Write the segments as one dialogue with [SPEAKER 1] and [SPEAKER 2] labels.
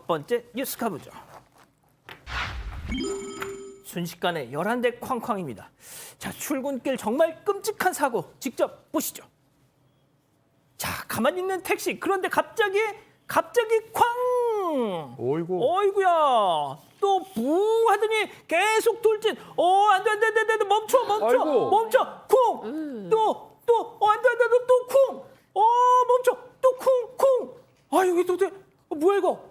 [SPEAKER 1] 번째 뉴스 가보죠. 순식간에 11대 쾅쾅입니다. 자, 출근길 정말 끔찍한 사고 직접 보시죠. 자, 가만히 있는 택시. 그런데 갑자기 쾅!
[SPEAKER 2] 어이구.
[SPEAKER 1] 어이구야. 또 붕 하더니 계속 돌진. 안 돼. 멈춰.
[SPEAKER 2] 아이고.
[SPEAKER 1] 멈춰. 쿵. 안 돼. 또 쿵. 멈춰. 또 쿵. 이거 도대체 뭐야 이거?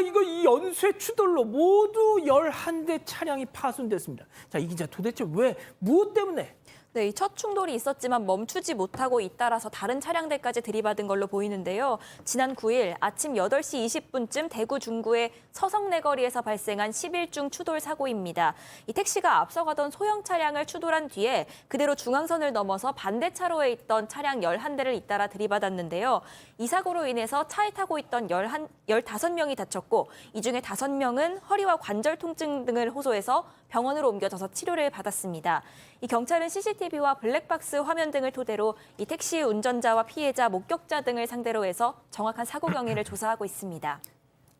[SPEAKER 1] 이거 이 연쇄 추돌로 모두 11대 차량이 파손됐습니다. 자, 이 기자 도대체 왜 무엇 때문에?
[SPEAKER 3] 네, 이 첫 충돌이 있었지만 멈추지 못하고 잇따라서 다른 차량들까지 들이받은 걸로 보이는데요. 지난 9일 아침 8시 20분쯤 대구 중구의 서성내 거리에서 발생한 11중 추돌 사고입니다. 이 택시가 앞서가던 소형 차량을 추돌한 뒤에 그대로 중앙선을 넘어서 반대 차로에 있던 차량 11대를 잇따라 들이받았는데요. 이 사고로 인해서 차에 타고 있던 15명이 다쳤고 이 중에 5명은 허리와 관절 통증 등을 호소해서 병원으로 옮겨져서 치료를 받았습니다. 이 경찰은 CCTV와 블랙박스 화면 등을 토대로 이 택시 운전자와 피해자, 목격자 등을 상대로 해서 정확한 사고 경위를 조사하고 있습니다.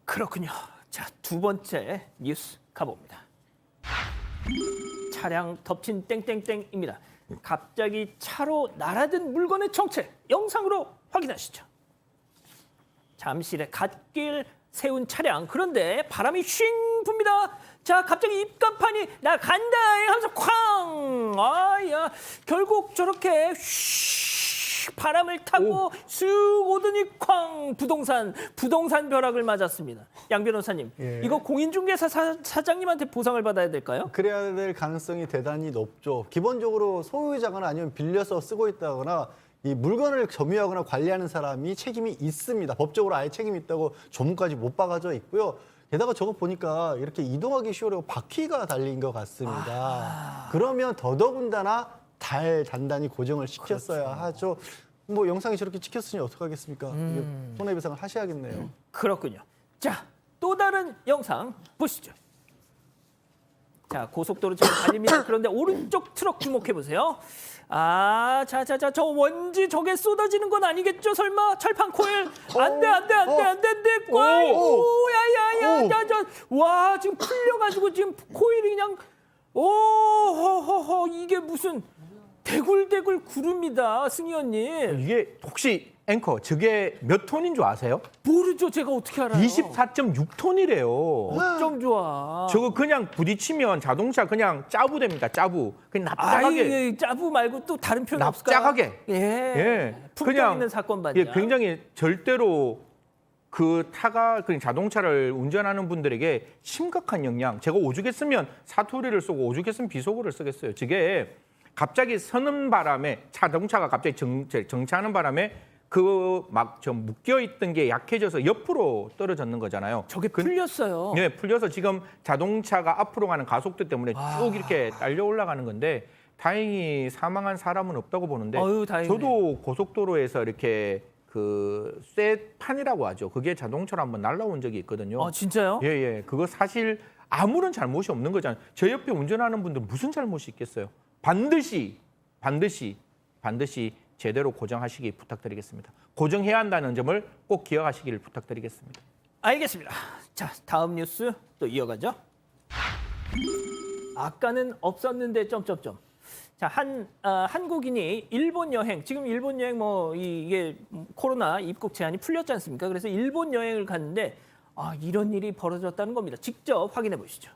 [SPEAKER 1] 그렇군요. 자, 두 번째 뉴스 가봅니다. 차량 덮친 땡땡땡입니다. 갑자기 차로 날아든 물건의 정체 영상으로 확인하시죠. 잠실에 갓길 세운 차량. 그런데 바람이 쉥 붑니다. 자, 갑자기 입간판이 나 간다 하면서 쾅! 결국 저렇게 쉿 바람을 타고 쑥 오더니 쾅! 부동산 벼락을 맞았습니다. 양 변호사님,
[SPEAKER 2] 예.
[SPEAKER 1] 이거 공인중개사 사장님한테 보상을 받아야 될까요?
[SPEAKER 2] 그래야 될 가능성이 대단히 높죠. 기본적으로 소유자거나 아니면 빌려서 쓰고 있다거나 이 물건을 점유하거나 관리하는 사람이 책임이 있습니다. 법적으로 아예 책임이 있다고 조문까지 못 박아져 있고요. 게다가 저거 보니까 이렇게 이동하기 쉬우려고 바퀴가 달린 것 같습니다. 그러면 더더군다나 단단히 고정을 시켰어야 하죠. 뭐 영상이 저렇게 찍혔으니 어떡하겠습니까? 이게 손해배상을 하셔야겠네요.
[SPEAKER 1] 그렇군요. 자, 또 다른 영상 보시죠. 자, 고속도로 지금 달립니다. 그런데 오른쪽 트럭 주목해 보세요. 저 원지 저게 쏟아지는 건 아니겠죠? 설마 철판 코일? 안 돼. 와, 지금 풀려가지고 지금 코일이 그냥 이게 무슨 대굴대굴 구릅니다, 승희 의원님.
[SPEAKER 4] 이게 혹시 앵커 저게 몇 톤인 줄 아세요?
[SPEAKER 1] 모르죠, 제가 어떻게 알아요?
[SPEAKER 4] 24.6톤이래요.
[SPEAKER 1] 어쩜 좋아.
[SPEAKER 4] 저거 그냥 부딪히면 자동차 그냥 짜부 됩니다. 짜부. 그냥 납작하게.
[SPEAKER 1] 짜부 말고 또 다른 표현 없을까요?
[SPEAKER 4] 납작하게.
[SPEAKER 1] 예. 풍경
[SPEAKER 4] 그냥
[SPEAKER 1] 있는 사건 반장.
[SPEAKER 4] 굉장히 절대로 그 그냥 자동차를 운전하는 분들에게 심각한 영향. 제가 오죽했으면 사투리를 쓰고 오죽했으면 비속어를 쓰겠어요. 저게 갑자기 서는 바람에 자동차가 갑자기 정차하는 바람에 그 막 좀 묶여 있던 게 약해져서 옆으로 떨어졌는 거잖아요.
[SPEAKER 1] 저게 풀렸어요.
[SPEAKER 4] 네, 풀려서 지금 자동차가 앞으로 가는 가속도 때문에 쭉 이렇게 달려 올라가는 건데 다행히 사망한 사람은 없다고 보는데
[SPEAKER 1] 다행이네.
[SPEAKER 4] 저도 고속도로에서 이렇게 그 쇠판이라고 하죠. 그게 자동차로 한번 날라온 적이 있거든요.
[SPEAKER 1] 진짜요?
[SPEAKER 4] 예. 그거 사실 아무런 잘못이 없는 거잖아요. 저 옆에 운전하는 분들 무슨 잘못이 있겠어요? 반드시 제대로 고정하시기 부탁드리겠습니다. 고정해야 한다는 점을 꼭 기억하시기를 부탁드리겠습니다.
[SPEAKER 1] 알겠습니다. 자, 다음 뉴스 또 이어가죠. 아까는 없었는데 점점점. 자, 한국인이 일본 여행, 지금 일본 여행 이게 코로나 입국 제한이 풀렸지 않습니까? 그래서 일본 여행을 갔는데 이런 일이 벌어졌다는 겁니다. 직접 확인해 보시죠.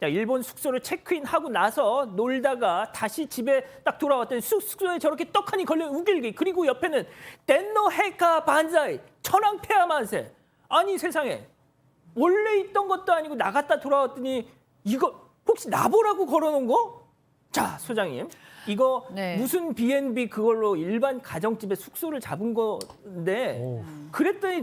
[SPEAKER 1] 자, 일본 숙소를 체크인하고 나서 놀다가 다시 집에 딱 돌아왔더니 숙소에 저렇게 떡하니 걸린 우길기, 그리고 옆에는 덴노 헤카 반자이, 천황폐하 만세. 아니 세상에, 원래 있던 것도 아니고 나갔다 돌아왔더니 이거 혹시 나보라고 걸어놓은 거? 자, 소장님, 이거
[SPEAKER 5] 네.
[SPEAKER 1] 무슨 B&B 그걸로 일반 가정집에 숙소를 잡은 건데 그랬더니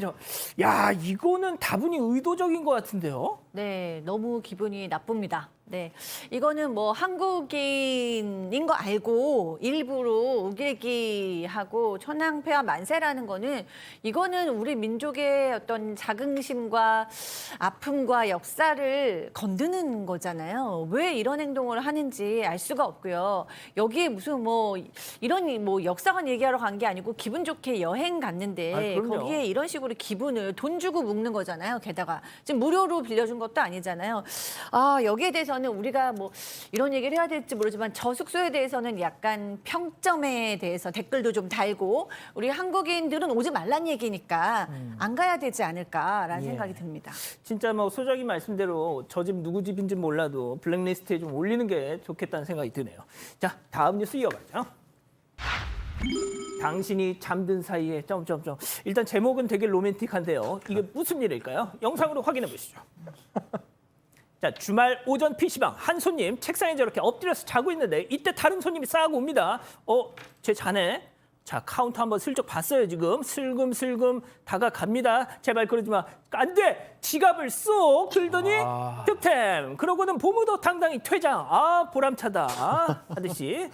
[SPEAKER 1] 이거는 다분히 의도적인 것 같은데요?
[SPEAKER 5] 네, 너무 기분이 나쁩니다. 네, 이거는 뭐 한국인인 거 알고 일부러 우길기하고 천황폐하 만세라는 거는 이거는 우리 민족의 어떤 자긍심과 아픔과 역사를 건드는 거잖아요. 왜 이런 행동을 하는지 알 수가 없고요. 여기에 무슨 뭐 이런 뭐 역사관 얘기하러 간 게 아니고 기분 좋게 여행 갔는데
[SPEAKER 1] 아, 그럼요.
[SPEAKER 5] 거기에 이런 식으로 기분을 돈 주고 묵는 거잖아요. 게다가 지금 무료로 빌려준 것도 아니잖아요. 아, 여기에 대해서는 우리가 뭐 이런 얘기를 해야 될지 모르지만 저 숙소에 대해서는 약간 평점에 대해서 댓글도 좀 달고 우리 한국인들은 오지 말란 얘기니까 안 가야 되지 않을까라는
[SPEAKER 1] 예.
[SPEAKER 5] 생각이 듭니다.
[SPEAKER 1] 진짜 뭐 소장님 말씀대로 저 집 누구 집인지 몰라도 블랙리스트에 좀 올리는 게 좋겠다는 생각이 드네요. 자, 다음 뉴스 이어가죠. 당신이 잠든 사이에 점점점. 일단 제목은 되게 로맨틱한데요. 이게 무슨 일일까요? 영상으로 확인해 보시죠. 자, 주말 오전 PC방 한 손님 책상에 저렇게 엎드려서 자고 있는데 이때 다른 손님이 싸고 옵니다. 제 자네. 자, 카운터 한번 슬쩍 봤어요, 지금. 슬금슬금 다가갑니다. 제발 그러지 마. 안 돼! 지갑을 쏙 들더니 득템. 그러고는 보무도 당당히 퇴장. 아, 보람차다. 하듯이.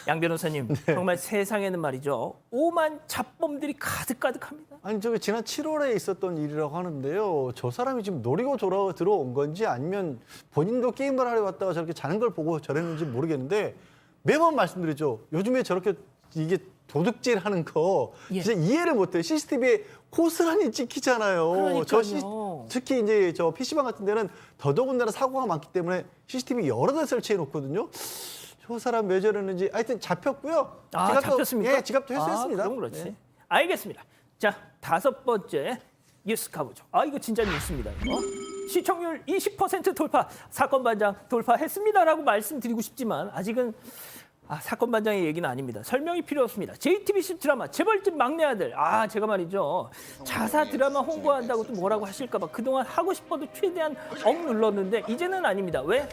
[SPEAKER 1] 양 변호사님, 정말 세상에는 말이죠. 오만 잡범들이 가득가득합니다.
[SPEAKER 2] 아니 저기 지난 7월에 있었던 일이라고 하는데요. 저 사람이 지금 노리고 들어온 건지 아니면 본인도 게임을 하러 왔다가 저렇게 자는 걸 보고 저랬는지 모르겠는데 매번 말씀드리죠. 요즘에 저렇게 이게 도둑질하는 거 진짜 이해를 못해요. CCTV에 고스란히 찍히잖아요.
[SPEAKER 1] 그러니까요.
[SPEAKER 2] 특히 이제 저 PC방 같은 데는 더더군다나 사고가 많기 때문에 CCTV 여러 대 설치해 놓거든요. 저 사람 왜 저러는지 하여튼 잡혔고요.
[SPEAKER 1] 아,
[SPEAKER 2] 지갑도-
[SPEAKER 1] 잡혔습니까?
[SPEAKER 2] 예, 지갑도 회수했습니다.
[SPEAKER 1] 그럼 그렇지.
[SPEAKER 2] 네.
[SPEAKER 1] 알겠습니다. 자, 다섯 번째 뉴스 가보죠. 아, 이거 진짜 뉴스입니다. 이거. 시청률 20% 돌파, 사건 반장 돌파했습니다라고 말씀드리고 싶지만 아직은 사건 반장의 얘기는 아닙니다. 설명이 필요 없습니다. JTBC 드라마 재벌집 막내 아들. 제가 말이죠. 자사 드라마 홍보한다고 또 뭐라고 하실까 봐 그동안 하고 싶어도 최대한 억눌렀는데 이제는 아닙니다. 왜?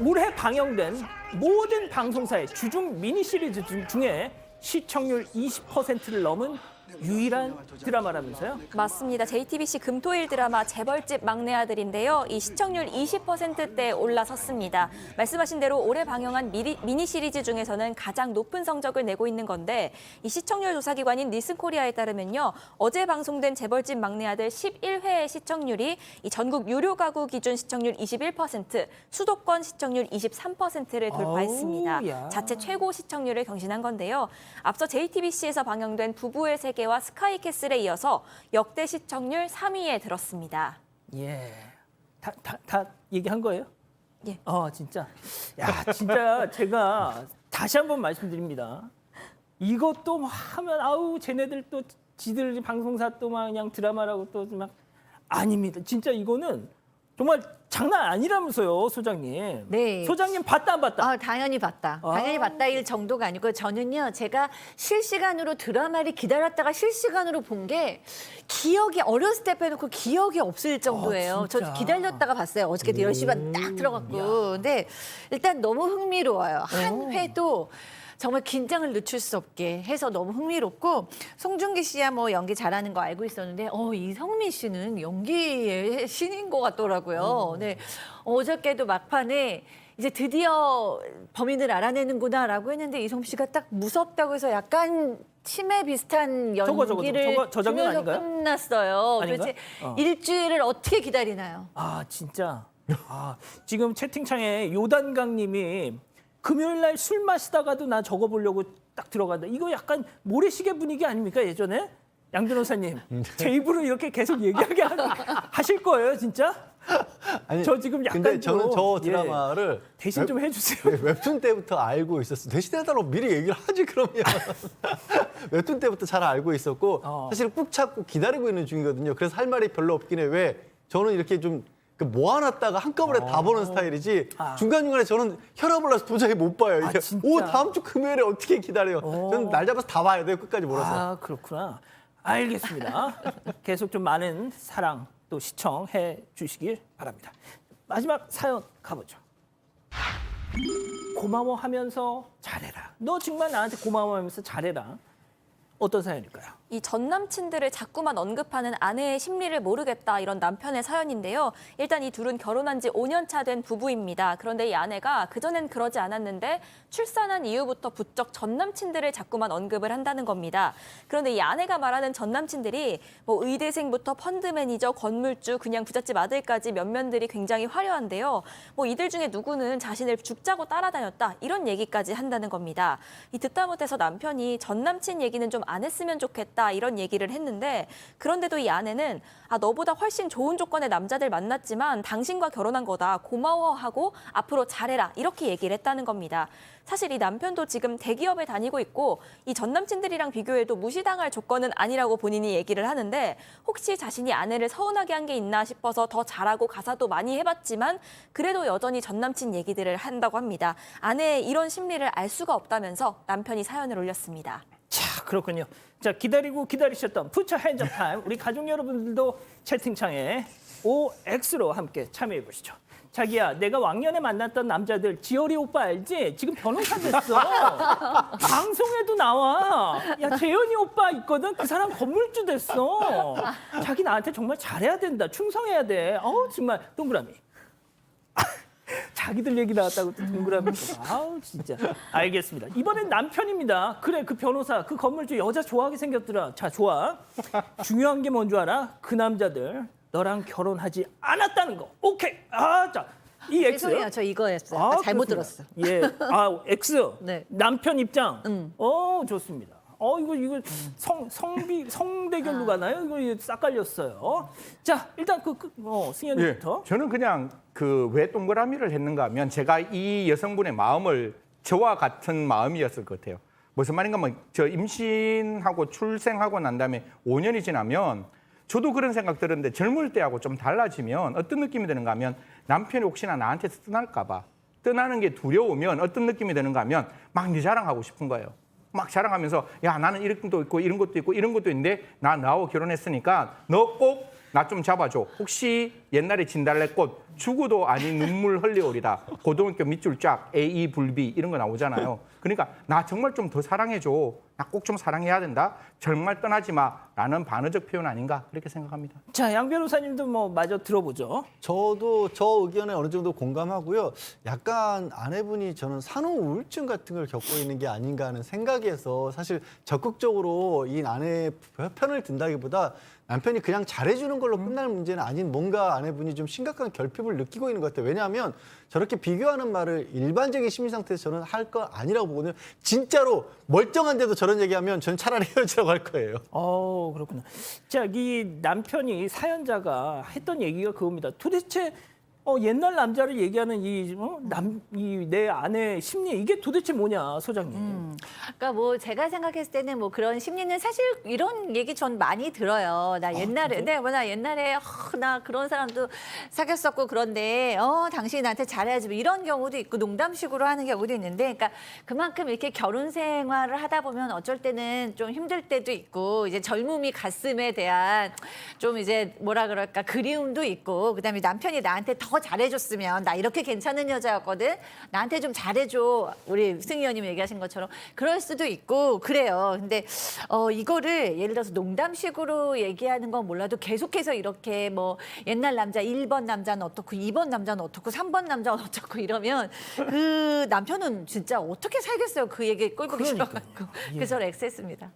[SPEAKER 1] 올해 방영된 모든 방송사의 주중 미니 시리즈 중에 시청률 20%를 넘은 유일한 드라마라면서요?
[SPEAKER 3] 맞습니다. JTBC 금토일 드라마 재벌집 막내 아들인데요. 이 시청률 20%대에 올라섰습니다. 말씀하신 대로 올해 방영한 미니 시리즈 중에서는 가장 높은 성적을 내고 있는 건데 이 시청률 조사기관인 닐슨코리아에 따르면요. 어제 방송된 재벌집 막내 아들 11회의 시청률이 이 전국 유료 가구 기준 시청률 21%, 수도권 시청률 23%를 돌파했습니다.
[SPEAKER 1] 어우, 야.
[SPEAKER 3] 자체 최고 시청률을 경신한 건데요. 앞서 JTBC에서 방영된 부부의 세계와 스카이캐슬에 이어서 역대 시청률 3위에 들었습니다.
[SPEAKER 1] 예. 다 얘기한 거예요?
[SPEAKER 3] 예.
[SPEAKER 1] 진짜. 야, 진짜 제가 다시 한번 말씀드립니다. 이것도 막 하면 쟤네들 또 지들 방송사 또 막 그냥 드라마라고 또 막 아닙니다. 진짜 이거는 정말 장난 아니라면서요, 소장님.
[SPEAKER 5] 네.
[SPEAKER 1] 소장님 봤다 안 봤다?
[SPEAKER 5] 당연히 봤다. 당연히 봤다일 정도가 아니고 저는요. 제가 실시간으로 드라마를 기다렸다가 실시간으로 본 게 기억이 어렸을 때 빼놓고 기억이 없을 정도예요.
[SPEAKER 1] 진짜?
[SPEAKER 5] 저 기다렸다가 봤어요. 어저께도 10시 반 딱 들어갔고. 근데 일단 너무 흥미로워요. 한 회도 정말 긴장을 늦출 수 없게 해서 너무 흥미롭고 송중기 씨야 뭐 연기 잘하는 거 알고 있었는데 이성민 씨는 연기의 신인 것 같더라고요. 네. 어저께도 막판에 이제 드디어 범인을 알아내는구나라고 했는데 이성민 씨가 딱 무섭다고 해서 약간 치매 비슷한 연기를
[SPEAKER 1] 저 장면
[SPEAKER 5] 주면서
[SPEAKER 1] 아닌가요?
[SPEAKER 5] 끝났어요.
[SPEAKER 1] 아닌가?
[SPEAKER 5] 그렇지 일주일을 어떻게 기다리나요?
[SPEAKER 1] 진짜. 지금 채팅창에 요단강님이 금요일 날 술 마시다가도 나 적어보려고 딱 들어간다. 이거 약간 모래시계 분위기 아닙니까 예전에? 양 변호사님, 제 입으로 이렇게 계속 얘기하게 하실 거예요, 진짜?
[SPEAKER 2] 아니,
[SPEAKER 1] 저 지금 약간
[SPEAKER 2] 근데 저는 저
[SPEAKER 1] 예,
[SPEAKER 2] 드라마를
[SPEAKER 1] 대신 좀 해주세요.
[SPEAKER 2] 웹툰 때부터 알고 있었어요. 대신해달라고 미리 얘기를 하지 그러면. 웹툰 때부터 잘 알고 있었고 사실 꾹 참고 기다리고 있는 중이거든요. 그래서 할 말이 별로 없긴 해. 왜? 저는 이렇게 좀 모아놨다가 한꺼번에 다 보는 스타일이지 중간중간에 저는 혈압을 나서 도저히 못 봐요. 이게
[SPEAKER 1] 진짜?
[SPEAKER 2] 다음 주 금요일에 어떻게 기다려요. 저는 날 잡아서 다 봐야 돼요. 끝까지 몰아서.
[SPEAKER 1] 그렇구나. 알겠습니다. 계속 좀 많은 사랑 또 시청해 주시길 바랍니다. 마지막 사연 가보죠. 고마워하면서 잘해라. 너 정말 나한테 고마워하면서 잘해라. 어떤 사연일까요?
[SPEAKER 3] 이 전 남친들을 자꾸만 언급하는 아내의 심리를 모르겠다 이런 남편의 사연인데요. 일단 이 둘은 결혼한 지 5년 차 된 부부입니다. 그런데 이 아내가 그전엔 그러지 않았는데 출산한 이후부터 부쩍 전 남친들을 자꾸만 언급을 한다는 겁니다. 그런데 이 아내가 말하는 전 남친들이 뭐 의대생부터 펀드 매니저, 건물주, 그냥 부잣집 아들까지 면면들이 굉장히 화려한데요. 뭐 이들 중에 누구는 자신을 죽자고 따라다녔다 이런 얘기까지 한다는 겁니다. 이 듣다 못해서 남편이 전 남친 얘기는 좀 안 했으면 좋겠다 이런 얘기를 했는데 그런데도 이 아내는 너보다 훨씬 좋은 조건의 남자들 만났지만 당신과 결혼한 거다 고마워하고 앞으로 잘해라 이렇게 얘기를 했다는 겁니다. 사실 이 남편도 지금 대기업에 다니고 있고 이 전 남친들이랑 비교해도 무시당할 조건은 아니라고 본인이 얘기를 하는데 혹시 자신이 아내를 서운하게 한 게 있나 싶어서 더 잘하고 가사도 많이 해봤지만 그래도 여전히 전 남친 얘기들을 한다고 합니다. 아내의 이런 심리를 알 수가 없다면서 남편이 사연을 올렸습니다.
[SPEAKER 1] 자, 그렇군요. 자, 기다리고 기다리셨던 푸처 핸즈업 타임. 우리 가족 여러분들도 채팅창에 OX로 함께 참여해 보시죠. 자기야, 내가 왕년에 만났던 남자들 지열이 오빠 알지? 지금 변호사 됐어. 방송에도 나와. 야, 재현이 오빠 있거든? 그 사람 건물주 됐어. 자기 나한테 정말 잘해야 된다. 충성해야 돼. 정말 동그라미. 자기들 얘기 나왔다고 또 동그라미. 아우 진짜. 알겠습니다. 이번엔 남편입니다. 그래 그 변호사 그 건물주 여자 좋아하게 생겼더라. 자 좋아. 중요한 게 뭔 줄 알아? 그 남자들 너랑 결혼하지 않았다는 거. 오케이. 자. 이 X.
[SPEAKER 5] 죄송해요. 저 이거였어요. 잘못
[SPEAKER 1] 그렇습니다.
[SPEAKER 5] 들었어.
[SPEAKER 1] 예. X.
[SPEAKER 5] 네.
[SPEAKER 1] 남편 입장. 좋습니다. 이거 성대결로 가나요? 이거 싹 깔렸어요. 자, 일단 승현이부터.
[SPEAKER 4] 저는 그냥 그 왜 동그라미를 했는가 하면 제가 이 여성분의 마음을 저와 같은 마음이었을 것 같아요. 무슨 말인가 하면 저 임신하고 출생하고 난 다음에 5년이 지나면 저도 그런 생각 들었는데 젊을 때하고 좀 달라지면 어떤 느낌이 드는가 하면 남편이 혹시나 나한테서 떠날까 봐 떠나는 게 두려우면 어떤 느낌이 드는가 하면 막 네 자랑하고 싶은 거예요. 막 자랑하면서 야 나는 이런 것도 있고 이런 것도 있고 이런 것도 있는데 나 나하고 결혼했으니까 너 꼭 나 좀 잡아줘. 혹시 옛날에 진달래꽃 죽어도 아닌 눈물 흘려오리다. 고등학교 밑줄 쫙 A, 불비 이런 거 나오잖아요. 그러니까 나 정말 좀 더 사랑해줘. 나 꼭 좀 사랑해야 된다. 정말 떠나지 마라는 반어적 표현 아닌가 그렇게 생각합니다.
[SPEAKER 1] 자, 양 변호사님도 마저 들어보죠.
[SPEAKER 2] 저도 저 의견에 어느 정도 공감하고요. 약간 아내분이 저는 산후 우울증 같은 걸 겪고 있는 게 아닌가 하는 생각에서 사실 적극적으로 이 아내의 편을 든다기보다 남편이 그냥 잘해주는 걸로 끝날 문제는 아닌 뭔가 아내분이 좀 심각한 결핍을 느끼고 있는 것 같아요. 왜냐하면 저렇게 비교하는 말을 일반적인 심리 상태에서 저는 할 거 아니라고 보거든요. 진짜로 멀쩡한데도 저런 얘기하면 저는 차라리 헤어지라고 할 거예요.
[SPEAKER 1] 그렇구나. 자, 이 남편이 사연자가 했던 얘기가 그겁니다. 도대체 옛날 남자를 얘기하는 내 아내 심리 이게 도대체 뭐냐, 소장님.
[SPEAKER 5] 그러니까 뭐 제가 생각했을 때는 뭐 그런 심리는 사실 이런 얘기 전 많이 들어요. 나 옛날에 나 옛날에 나 그런 사람도 사귀었었고 그런데 당신이 나한테 잘해야지 뭐 이런 경우도 있고 농담식으로 하는 경우도 있는데 그러니까 그만큼 이렇게 결혼 생활을 하다 보면 어쩔 때는 좀 힘들 때도 있고 이제 젊음이 가슴에 대한 좀 이제 뭐라 그럴까 그리움도 있고 그다음에 남편이 나한테 더 잘해줬으면 나 이렇게 괜찮은 여자였거든. 나한테 좀 잘해줘. 우리 승희 의원님 얘기하신 것처럼 그럴 수도 있고 그래요. 근데 이거를 예를 들어서 농담식으로 얘기하는 건 몰라도 계속해서 이렇게 뭐 옛날 남자 1번 남자는 어떻고 2번 남자는 어떻고 3번 남자는 어떻고 이러면 그 남편은 진짜 어떻게 살겠어요. 그 얘기 꼴보기 싫어가지고. 그래서 저는 X했습니다.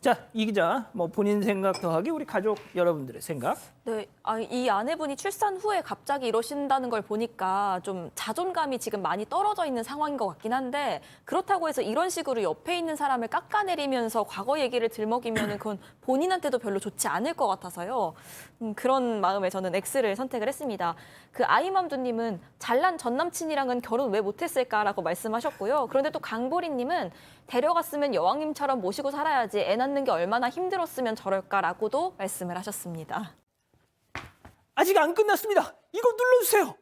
[SPEAKER 1] 자, 이 기자 본인 생각 더하기 우리 가족 여러분들의 생각.
[SPEAKER 3] 네, 이 아내분이 출산 후에 갑자기 이러신다는 걸 보니까 좀 자존감이 지금 많이 떨어져 있는 상황인 것 같긴 한데 그렇다고 해서 이런 식으로 옆에 있는 사람을 깎아내리면서 과거 얘기를 들먹이면 그건 본인한테도 별로 좋지 않을 것 같아서요. 그런 마음에 저는 X를 선택을 했습니다. 그 아이맘두님은 잘난 전 남친이랑은 결혼 왜 못했을까라고 말씀하셨고요. 그런데 또 강보리님은 데려갔으면 여왕님처럼 모시고 살아야지 애 낳는 게 얼마나 힘들었으면 저럴까라고도 말씀을 하셨습니다.
[SPEAKER 1] 아직 안 끝났습니다. 이거 눌러주세요.